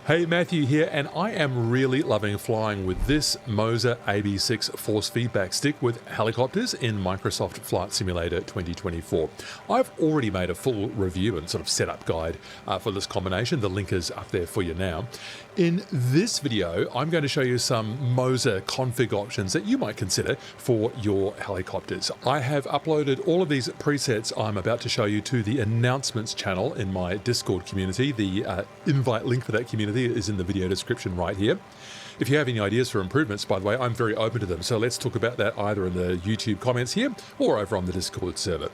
Hey, Matthew here, and I am really loving flying with this MOZA AB6 Force Feedback stick with helicopters in Microsoft Flight Simulator 2024. I've already made a full review and sort of setup guide for this combination. The link is up there for you now. In this video, I'm going to show you some MOZA config options that you might consider for your helicopters. I have uploaded all of these presets I'm about to show you to the announcements channel in my Discord community. The invite link for that community is in the video description right here. If you have any ideas for improvements, by the way, I'm very open to them. So let's talk about that either in the YouTube comments here or over on the Discord server.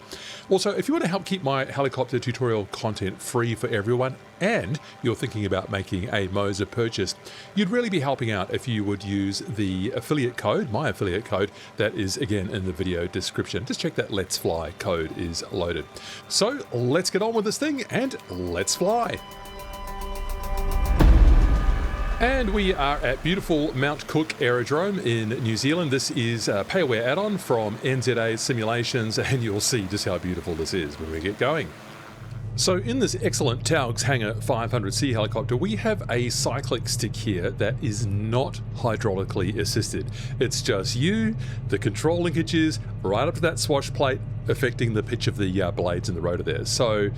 Also, if you want to help keep my helicopter tutorial content free for everyone and you're thinking about making a MOZA purchase, you'd really be helping out if you would use the affiliate code, my affiliate code, that is again in the video description. Just check that Let's Fly code is loaded. So let's get on with this thing and let's fly. And we are at beautiful Mount Cook Aerodrome in New Zealand. This is a pay-aware add-on from NZA Simulations, and you'll see just how beautiful this is when we get going. So in this excellent Taog's Hangar 500C helicopter, we have a cyclic stick here that is not hydraulically assisted. It's just you, the control linkages, right up to that swash plate, affecting the pitch of the blades in the rotor there. So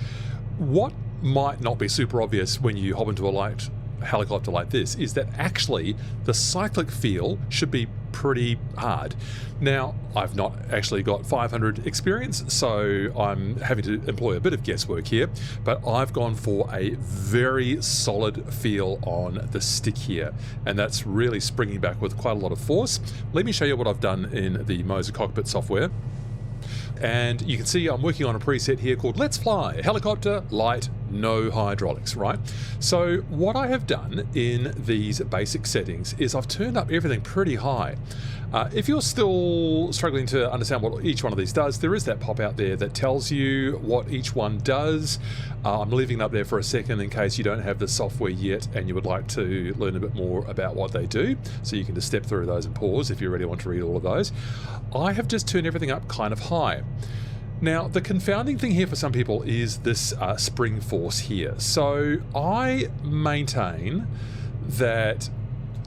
what might not be super obvious when you hop into a light helicopter like this is that actually the cyclic feel should be pretty hard. Now, I've not actually got 500 experience, so I'm having to employ a bit of guesswork here, but I've gone for a very solid feel on the stick here, and that's really springing back with quite a lot of force. Let me show you what I've done in the MOZA cockpit software. And you can see I'm working on a preset here called Let's Fly, helicopter, light, no hydraulics, right? So what I have done in these basic settings is I've turned up everything pretty high. If you're still struggling to understand what each one of these does, there is that pop out there that tells you what each one does. I'm leaving it up there for a second in case you don't have the software yet and you would like to learn a bit more about what they do. So you can just step through those and pause if you really want to read all of those. I have just turned everything up kind of high. Now, the confounding thing here for some people is this spring force here. So I maintain that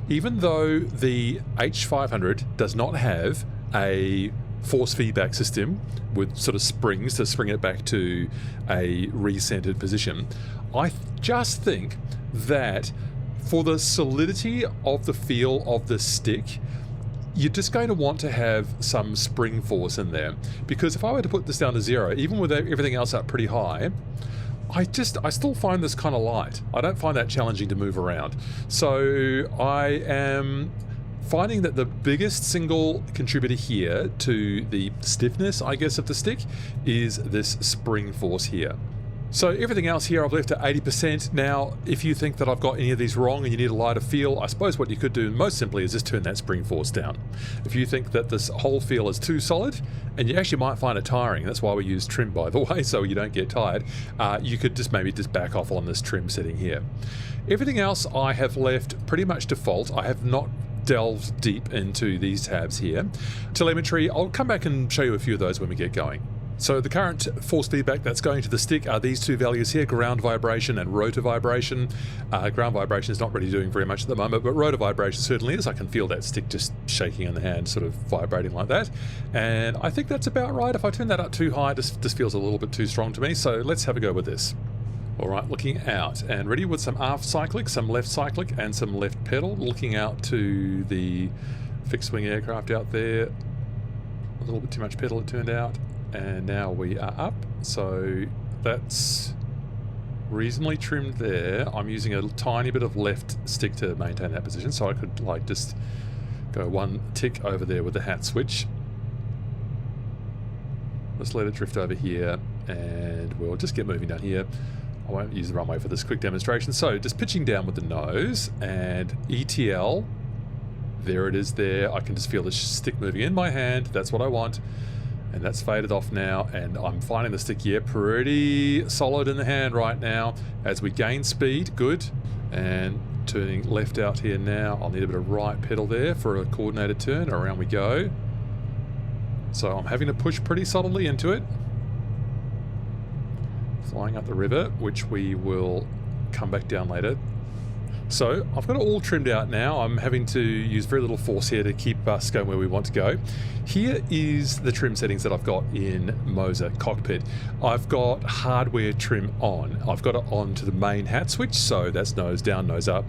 even though the H500 does not have a force feedback system with sort of springs to spring it back to a recentered position, I just think that for the solidity of the feel of the stick, you're just going to want to have some spring force in there, because if I were to put this down to zero, even with everything else up pretty high, I still find this kind of light. I don't find that challenging to move around. So I am finding that the biggest single contributor here to the stiffness, I guess, of the stick is this spring force here. So everything else here I've left at 80%. Now, if you think that I've got any of these wrong and you need a lighter feel, I suppose what you could do most simply is just turn that spring force down. If you think that this whole feel is too solid, and you actually might find it tiring, that's why we use trim, by the way, so you don't get tired, you could just maybe just back off on this trim setting here. Everything else I have left pretty much default. I have not delved deep into these tabs here. Telemetry, I'll come back and show you a few of those when we get going. So the current force feedback that's going to the stick are these two values here, ground vibration and rotor vibration. Ground vibration is not really doing very much at the moment, but rotor vibration certainly is. I can feel that stick just shaking in the hand, sort of vibrating like that. And I think that's about right. If I turn that up too high, this feels a little bit too strong to me. So let's have a go with this. All right, looking out and ready with some aft cyclic, some left cyclic and some left pedal. Looking out to the fixed wing aircraft out there. A little bit too much pedal it turned out. And now we are up, so that's reasonably trimmed there. I'm using a tiny bit of left stick to maintain that position, so I could like just go one tick over there with the hat switch. Let's let it drift over here, and we'll just get moving down here. I won't use the runway for this quick demonstration, so just pitching down with the nose, and ETL, there it is there. I can just feel the stick moving in my hand, that's what I want. And that's faded off now, and I'm finding the stick here pretty solid in the hand right now. As we gain speed, good. And turning left out here now, I'll need a bit of right pedal there for a coordinated turn. Around we go. So I'm having to push pretty solidly into it. Flying up the river, which we will come back down later. So I've got it all trimmed out now. I'm having to use very little force here to keep us going where we want to go. Here is the trim settings that I've got in MOZA Cockpit. I've got hardware trim on. I've got it on to the main hat switch, so that's nose down, nose up,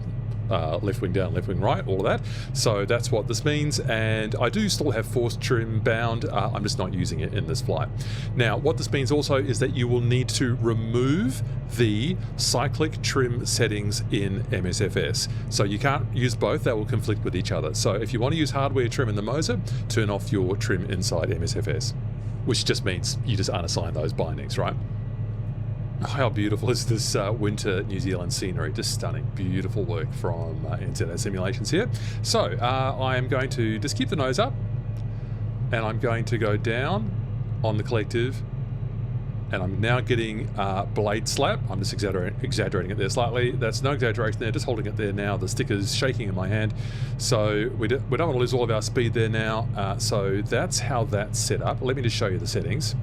left wing down, left wing right, all of that. So that's what this means, and I do still have force trim bound. I'm just not using it in this flight. Now, what this means also is that you will need to remove the cyclic trim settings in MSFS. So you can't use both, they will conflict with each other. So if you want to use hardware trim in the MOZA, turn off your trim inside MSFS, which just means you just unassign those bindings, right? How beautiful is this winter New Zealand scenery? Just stunning. Beautiful work from NZA Simulations here. So I am going to just keep the nose up, and I'm going to go down on the collective, and I'm now getting blade slap. I'm just exaggerating it there slightly. That's no exaggeration there, just holding it there now. The sticker's shaking in my hand. So we don't want to lose all of our speed there now. So that's how that's set up. Let me just show you the settings.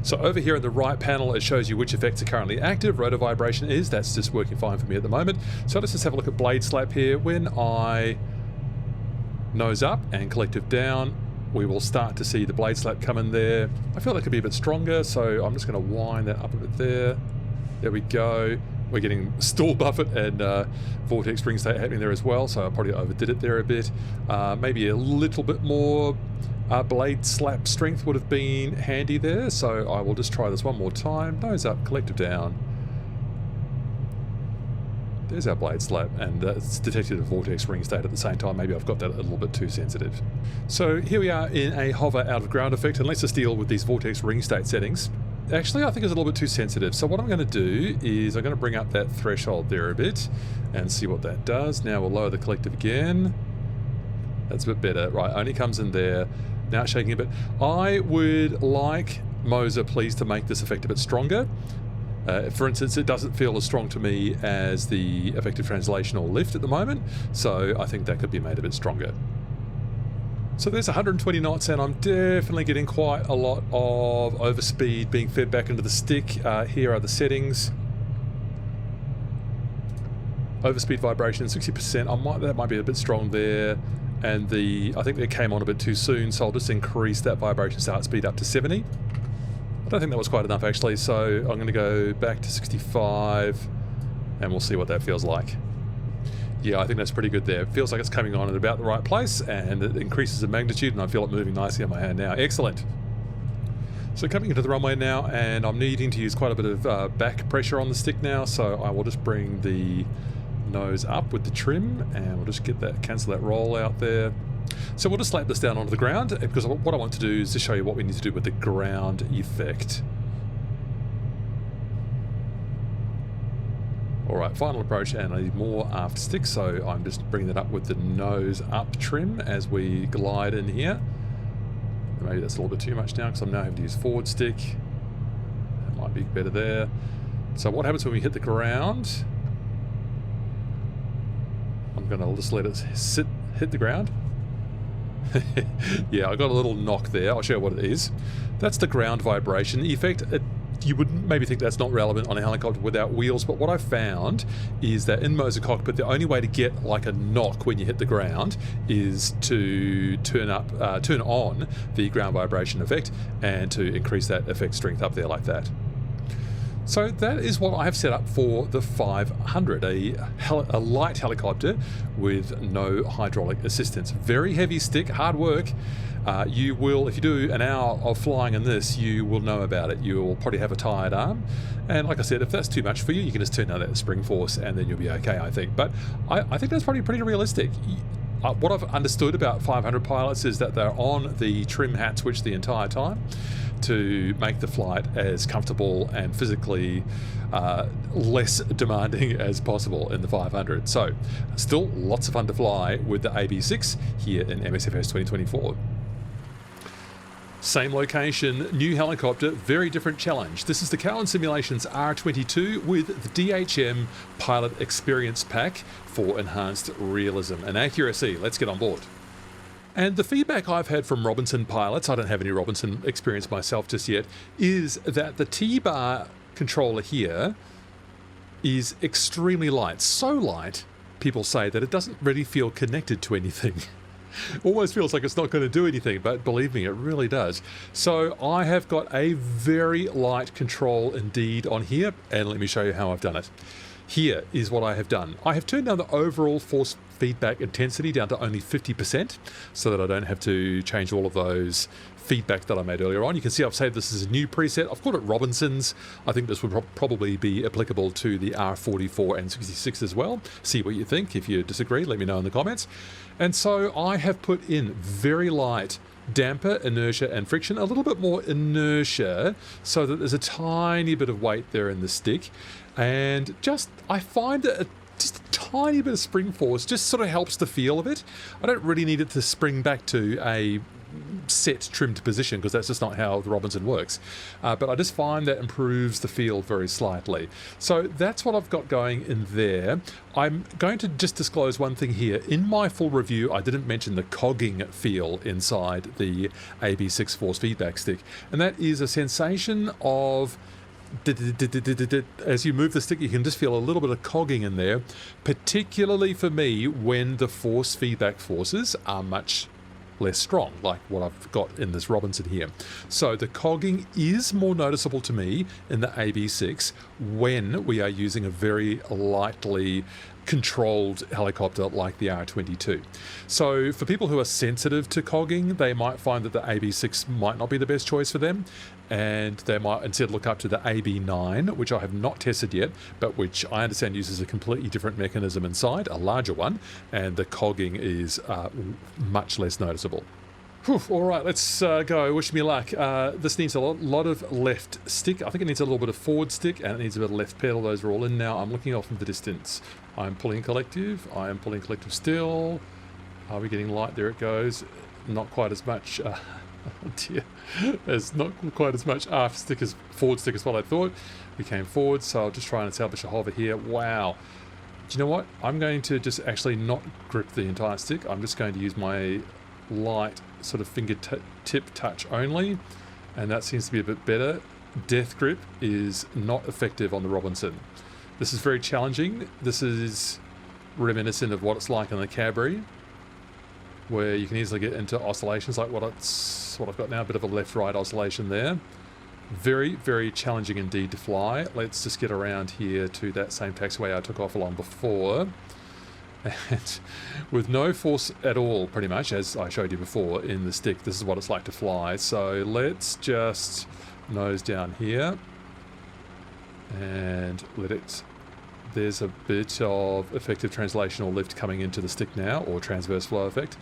So over here in the right panel, it shows you which effects are currently active. Rotor vibration is, that's just working fine for me at the moment. So let's just have a look at blade slap here. When I nose up and collective down, we will start to see the blade slap come in there. I feel that could be a bit stronger, so I'm just going to wind that up a bit there. There we go. We're getting stall buffet and vortex spring state happening there as well, so I probably overdid it there a bit. Maybe a little bit more blade slap strength would have been handy there, so I will just try this one more time. Nose up, collective down. There's our blade slap, and it's detected a vortex spring state at the same time. Maybe I've got that a little bit too sensitive. So here we are in a hover out of ground effect, and let's just deal with these vortex ring state settings. Actually, I think it's a little bit too sensitive. So what I'm going to do is I'm going to bring up that threshold there a bit and see what that does. Now we'll lower the collective again. That's a bit better. Right, only comes in there. Now it's shaking a bit. I would like MOZA, please, to make this effect a bit stronger. For instance, it doesn't feel as strong to me as the effective translation or lift at the moment, so I think that could be made a bit stronger. So there's 120 knots, and I'm definitely getting quite a lot of overspeed being fed back into the stick. Here are the settings. Overspeed vibration 60%. That might be a bit strong there. And I think it came on a bit too soon, so I'll just increase that vibration start speed up to 70. I don't think that was quite enough actually, so I'm going to go back to 65 and we'll see what that feels like. Yeah, I think that's pretty good there. It feels like it's coming on at about the right place, and it increases in magnitude, and I feel it moving nicely on my hand now. Excellent. So coming into the runway now, and I'm needing to use quite a bit of back pressure on the stick now, so I will just bring the nose up with the trim, and we'll just cancel that roll out there. So we'll just slap this down onto the ground, because what I want to do is to show you what we need to do with the ground effect. Alright, final approach, and I need more aft stick, so I'm just bringing that up with the nose up trim as we glide in here. Maybe that's a little bit too much now, because I'm now having to use forward stick. That might be better there. So what happens when we hit the ground? I'm going to just let it hit the ground. Yeah, I got a little knock there. I'll show you what it is. That's the ground vibration effect. You would maybe think that's not relevant on a helicopter without wheels, but what I've found is that in MOZA Cockpit, the only way to get like a knock when you hit the ground is to turn on the ground vibration effect and to increase that effect strength up there like that. So that is what I have set up for the 500, a light helicopter with no hydraulic assistance. Very heavy stick, hard work. You will, if you do an hour of flying in this, you will know about it. You will probably have a tired arm. And like I said, if that's too much for you, you can just turn down that spring force and then you'll be okay, I think. But I think that's probably pretty realistic. What I've understood about 500 pilots is that they're on the trim hat switch the entire time to make the flight as comfortable and physically less demanding as possible in the 500. So still lots of fun to fly with the AB6 here in MSFS 2024. Same location, new helicopter, very different challenge. This is the Cowan Simulations R22 with the DHM Pilot Experience Pack for enhanced realism and accuracy. Let's get on board. And the feedback I've had from Robinson pilots, I don't have any Robinson experience myself just yet, is that the T-bar controller here is extremely light. So light people say that it doesn't really feel connected to anything. Almost feels like it's not going to do anything, but believe me, it really does. So I have got a very light control indeed on here, and let me show you how I've done it. Here is what I have done. I have turned down the overall force feedback intensity down to only 50% so that I don't have to change all of those feedback that I made earlier on. You can see I've saved this as a new preset. I've called it Robinson's. I think this would probably be applicable to the R44 and 66 as well. See what you think. If you disagree, let me know in the comments. And so I have put in very light damper, inertia and friction, a little bit more inertia so that there's a tiny bit of weight there in the stick. And just, I find that just a tiny bit of spring force just sort of helps the feel of it. I don't really need it to spring back to a set trimmed position because that's just not how the Robinson works, but I just find that improves the feel very slightly. So that's what I've got going in there. I'm going to just disclose one thing here. In my full review I didn't mention the cogging feel inside the AB6 Force Feedback stick, and that is a sensation of as you move the stick, you can just feel a little bit of cogging in there, particularly for me when the force feedback forces are much less strong, like what I've got in this Robinson here. So the cogging is more noticeable to me in the AB6 when we are using a very lightly controlled helicopter like the R22. So for people who are sensitive to cogging, they might find that the AB6 might not be the best choice for them, and they might instead look up to the AB9, which I have not tested yet, but which I understand uses a completely different mechanism inside, a larger one, and the cogging is much less noticeable. Whew, all right, let's go. Wish me luck. This needs a lot of left stick. I think it needs a little bit of forward stick, and it needs a bit of left pedal. Those are all in now. I'm looking off from the distance. I'm pulling collective. I am pulling collective still. Are we getting light? There it goes. Not quite as much. Oh dear. There's not quite as much aft stick as forward stick as what I thought. We came forward, so I'll just try and establish a hover here. Wow. Do you know what? I'm going to just actually not grip the entire stick. I'm just going to use my light sort of fingertip touch only, and that seems to be a bit better. Death grip is not effective on the Robinson. This is very challenging. This is reminiscent of what it's like on the Cadbury, where you can easily get into oscillations like what I've got now, a bit of a left-right oscillation there. Very, very challenging indeed to fly. Let's just get around here to that same taxiway I took off along before. And with no force at all, pretty much, as I showed you before in the stick, this is what it's like to fly. So let's just nose down here and let it... There's a bit of effective translational lift coming into the stick now, or transverse flow effect.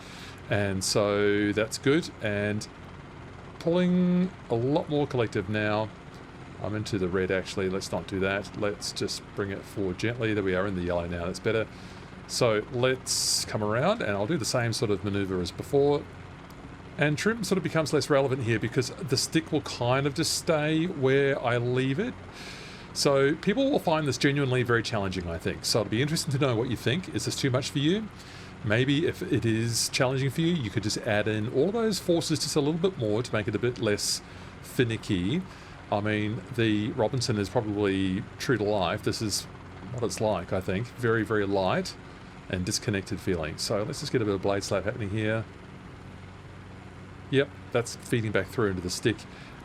And so that's good. And pulling a lot more collective now. I'm into the red actually. Let's not do that. Let's just bring it forward gently. There we are in the yellow now. That's better. So let's come around and I'll do the same sort of maneuver as before. And trim sort of becomes less relevant here because the stick will kind of just stay where I leave it. So people will find this genuinely very challenging, I think. So it'll be interesting to know what you think. Is this too much for you? Maybe if it is challenging for you, you could just add in all those forces just a little bit more to make it a bit less finicky. I mean, the Robinson is probably true to life. This is what it's like, I think. Very, very light and disconnected feeling. So let's just get a bit of blade slap happening here. Yep, that's feeding back through into the stick.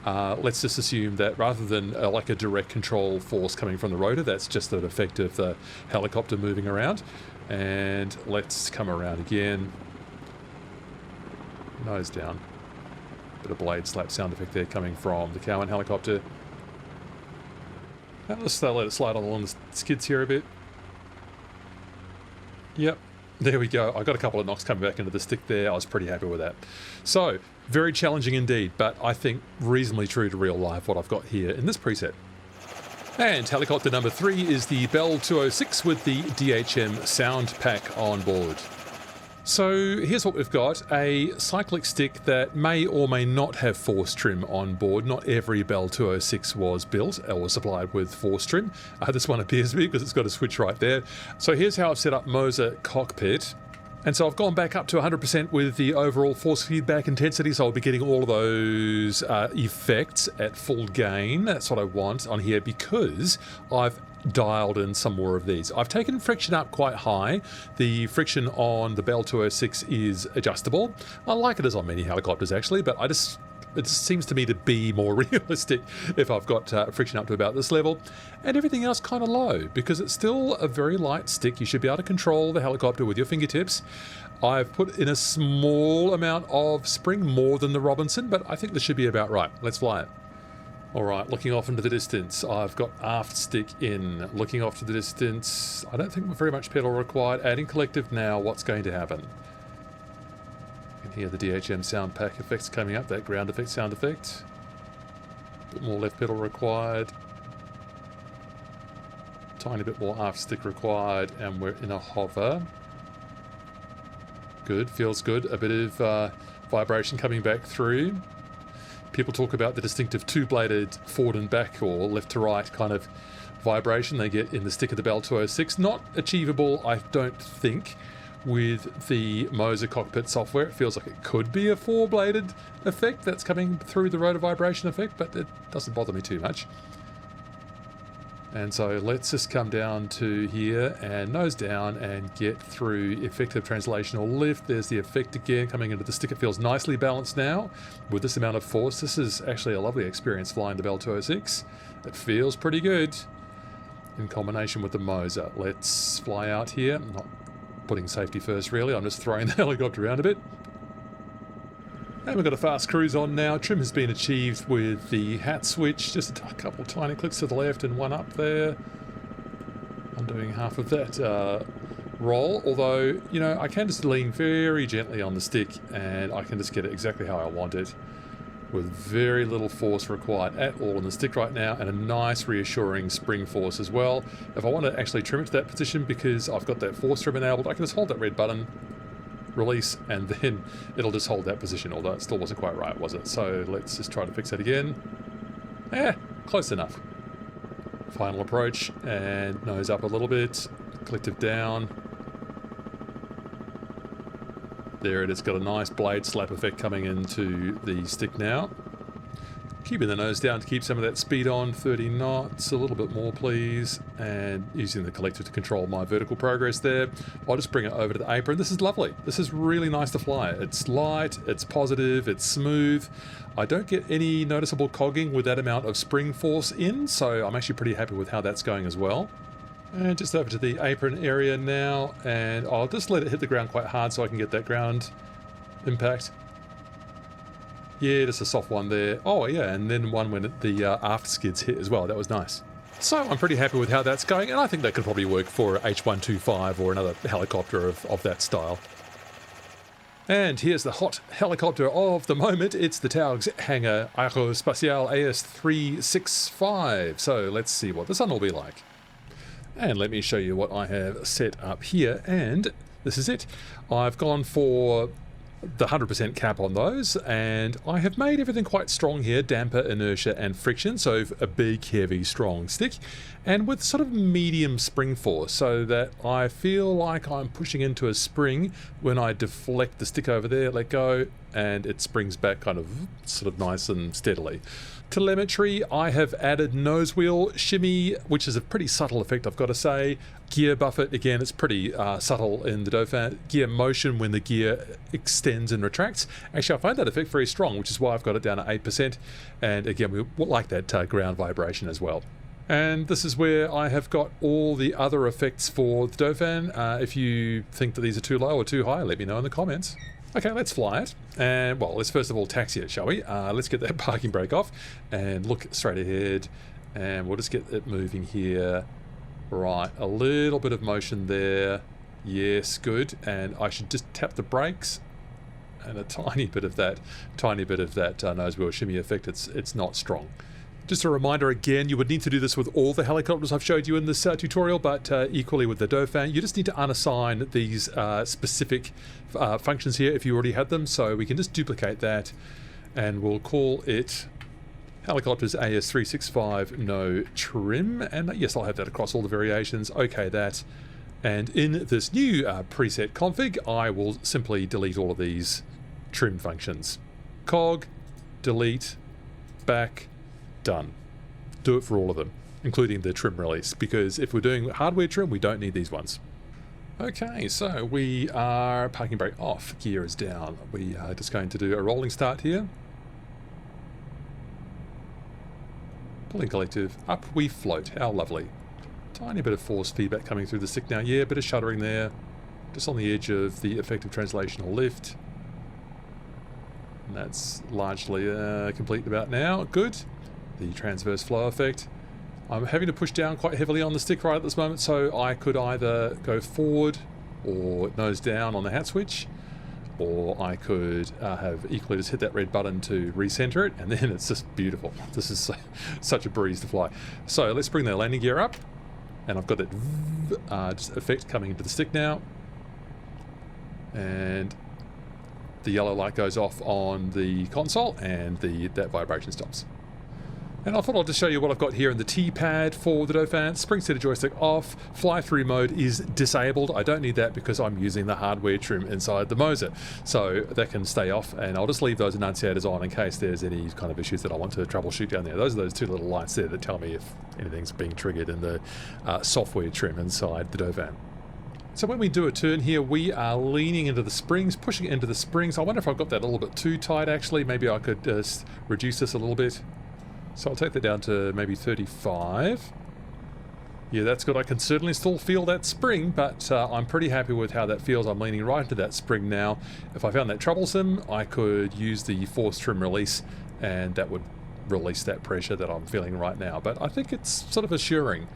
Let's just assume that rather than like a direct control force coming from the rotor, that's just an effect of the helicopter moving around. And let's come around again. Nose down. Bit of blade slap sound effect there coming from the Cowan helicopter. Now let's let it slide along the skids here a bit. Yep, there we go. I got a couple of knocks coming back into the stick there. I was pretty happy with that. So, very challenging indeed, but I think reasonably true to real life what I've got here in this preset. And helicopter number 3 is the Bell 206 with the DHM sound pack on board. So here's what we've got, a cyclic stick that may or may not have force trim on board. Not every Bell 206 was built or supplied with force trim. This one appears to be because it's got a switch right there. So here's how I've set up MOZA cockpit. And so I've gone back up to 100% with the overall force feedback intensity, so I'll be getting all of those effects at full gain. That's what I want on here because I've dialed in some more of these. I've taken friction up quite high. The friction on the Bell 206 is adjustable. I like it as on many helicopters actually, but it seems to me to be more realistic if I've got friction up to about this level, and everything else kind of low because it's still a very light stick. You should be able to control the helicopter with your fingertips. I've put in a small amount of spring, more than the Robinson, but I think this should be about right. Let's fly it. All right, looking off into the distance, I've got aft stick in. Looking off to the distance, I don't think very much pedal required. Adding collective now, what's going to happen? You can hear the DHM sound pack effects coming up, that ground effect sound effect. A bit more left pedal required. Tiny bit more aft stick required, and we're in a hover. Good, feels good. A bit of vibration coming back through. People talk about the distinctive two-bladed forward and back or left to right kind of vibration they get in the stick of the Bell 206. Not achievable, I don't think, with the MOZA cockpit software. It feels like it could be a four-bladed effect that's coming through the rotor vibration effect, but it doesn't bother me too much. And so let's just come down to here and nose down and get through effective translational lift. There's the effect again coming into the stick. It feels nicely balanced now with this amount of force. This is actually a lovely experience flying the Bell 206. It feels pretty good in combination with the MOZA. Let's fly out here. I'm not putting safety first really. I'm just throwing the helicopter around a bit. And we've got a fast cruise on now. Trim has been achieved with the hat switch. Just a couple tiny clicks to the left and one up there. I'm doing half of that roll. Although, you know, I can just lean very gently on the stick and I can just get it exactly how I want it with very little force required at all in the stick right now, and a nice reassuring spring force as well. If I want to actually trim it to that position because I've got that force trim enabled, I can just hold that red button, release, and then it'll just hold that position, although it still wasn't quite right, was it? So let's just try to fix that again. Close enough. Final approach, and nose up a little bit, collective down. There it is, got a nice blade slap effect coming into the stick now. Keeping the nose down to keep some of that speed on, 30 knots, a little bit more please, and using the collector to control my vertical progress there. I'll just bring it over to the apron. This is lovely. This is really nice to fly. It's light, it's positive, it's smooth. I don't get any noticeable cogging with that amount of spring force in, so I'm actually pretty happy with how that's going as well. And just over to the apron area now, and I'll just let it hit the ground quite hard so I can get that ground impact. Yeah, just a soft one there. Oh yeah, and then one when the aft skids hit as well. That was nice. So I'm pretty happy with how that's going, and I think that could probably work for a H125 or another helicopter of that style. And here's the hot helicopter of the moment. It's the Taog's Hangar R66 AS365. So let's see what the sun will be like. And let me show you what I have set up here, and this is it. I've gone for the 100% cap on those, and I have made everything quite strong here, damper, inertia and friction, so a big, heavy, strong stick, and with sort of medium spring force, so that I feel like I'm pushing into a spring when I deflect the stick over there, let go, and it springs back kind of sort of nice and steadily. Telemetry, I have added nose wheel shimmy, which is a pretty subtle effect, I've got to say. Gear buffet, again, it's pretty subtle in the Dauphin. Gear motion when the gear extends and retracts. Actually, I find that effect very strong, which is why I've got it down to 8%. And again, we like that ground vibration as well. And this is where I have got all the other effects for the Dauphin. If you think that these are too low or too high, let me know in the comments. Okay, let's fly it. And, well, let's first of all taxi it, shall we? Let's get that parking brake off and look straight ahead. And we'll just get it moving here. Right, a little bit of motion there. Yes, good. And I should just tap the brakes. And a tiny bit of that nose wheel shimmy effect. It's not strong. Just a reminder again, you would need to do this with all the helicopters I've showed you in this tutorial, but equally with the Dauphin, you just need to unassign these specific functions here if you already had them. So we can just duplicate that, and we'll call it Helicopters AS365 no trim. And yes, I'll have that across all the variations. Okay, that. And in this new preset config, I will simply delete all of these trim functions. Cog, delete, back, done. Do it for all of them. including the trim release, because if we're doing hardware trim, we don't need these ones. Okay, so we are parking brake off, gear is down. We are just going to do a rolling start here. Pulling collective, up we float, how lovely. Tiny bit of force feedback coming through the stick now, yeah, bit of shuddering there, just on the edge of the effective translational lift. And that's largely complete about now, good. The transverse flow effect. I'm having to push down quite heavily on the stick right at this moment, so I could either go forward or nose down on the hat switch, or I could have equally just hit that red button to recenter it, and then it's just beautiful. This is such a breeze to fly. So let's bring the landing gear up, and I've got that just effect coming into the stick now, and the yellow light goes off on the console, and that vibration stops. And I thought I'll just show you what I've got here in the T-pad for the Dauphin. Spring seated joystick off, fly-through mode is disabled. I don't need that because I'm using the hardware trim inside the MOZA. So that can stay off, and I'll just leave those enunciators on in case there's any kind of issues that I want to troubleshoot down there. Those are those two little lights there that tell me if anything's being triggered in the software trim inside the Dauphin. So when we do a turn here, we are leaning into the springs, pushing into the springs. I wonder if I've got that a little bit too tight actually. Maybe I could just reduce this a little bit. So I'll take that down to maybe 35. Yeah, that's good. I can certainly still feel that spring, but I'm pretty happy with how that feels. I'm leaning right into that spring now. If I found that troublesome, I could use the force trim release, and that would release that pressure that I'm feeling right now. But I think it's sort of assuring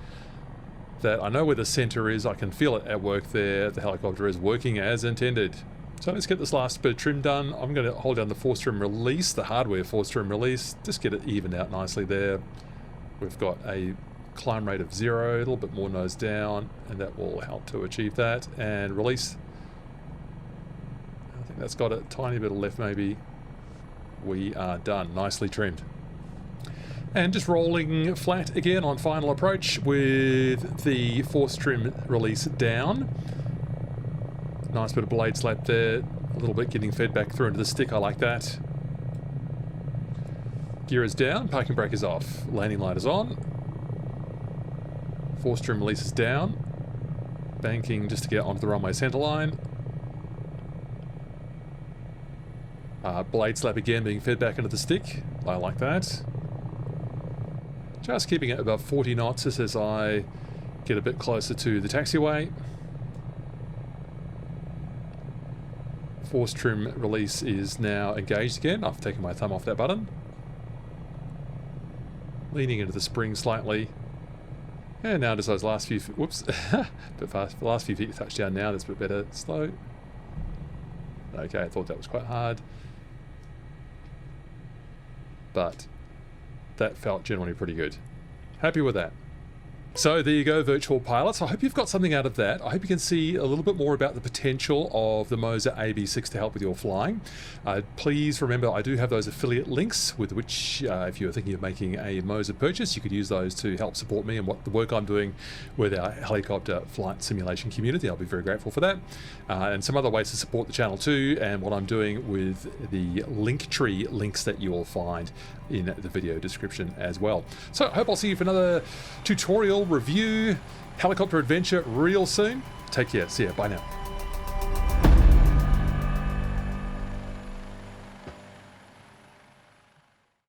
that I know where the center is. I can feel it at work there. The helicopter is working as intended. So let's get this last bit of trim done. I'm going to hold down the force trim release, the hardware force trim release, just get it evened out nicely there. We've got a climb rate of 0, a little bit more nose down, and that will help to achieve that. And release. I think that's got a tiny bit of left maybe. We are done, nicely trimmed. And just rolling flat again on final approach with the force trim release down. Nice bit of blade slap there, a little bit getting fed back through into the stick, I like that. Gear is down, parking brake is off, landing light is on. Force trim release is down. Banking just to get onto the runway center line. Blade slap again being fed back into the stick, I like that. Just keeping it above 40 knots as I get a bit closer to the taxiway. Force trim release is now engaged again. I've taken my thumb off that button. Leaning into the spring slightly. And now just those last few, whoops, bit fast. The last few feet touch down now, that's a bit better. Slow. Okay, I thought that was quite hard. But that felt generally pretty good. Happy with that. So there you go, virtual pilots. I hope you've got something out of that. I hope you can see a little bit more about the potential of the MOZA AB6 to help with your flying. Please remember, I do have those affiliate links with which, if you're thinking of making a MOZA purchase, you could use those to help support me and what the work I'm doing with our helicopter flight simulation community. I'll be very grateful for that. And some other ways to support the channel too, and what I'm doing with the Linktree links that you will find in the video description as well. So I hope I'll see you for another tutorial review helicopter adventure real soon. Take care. See ya. Bye now.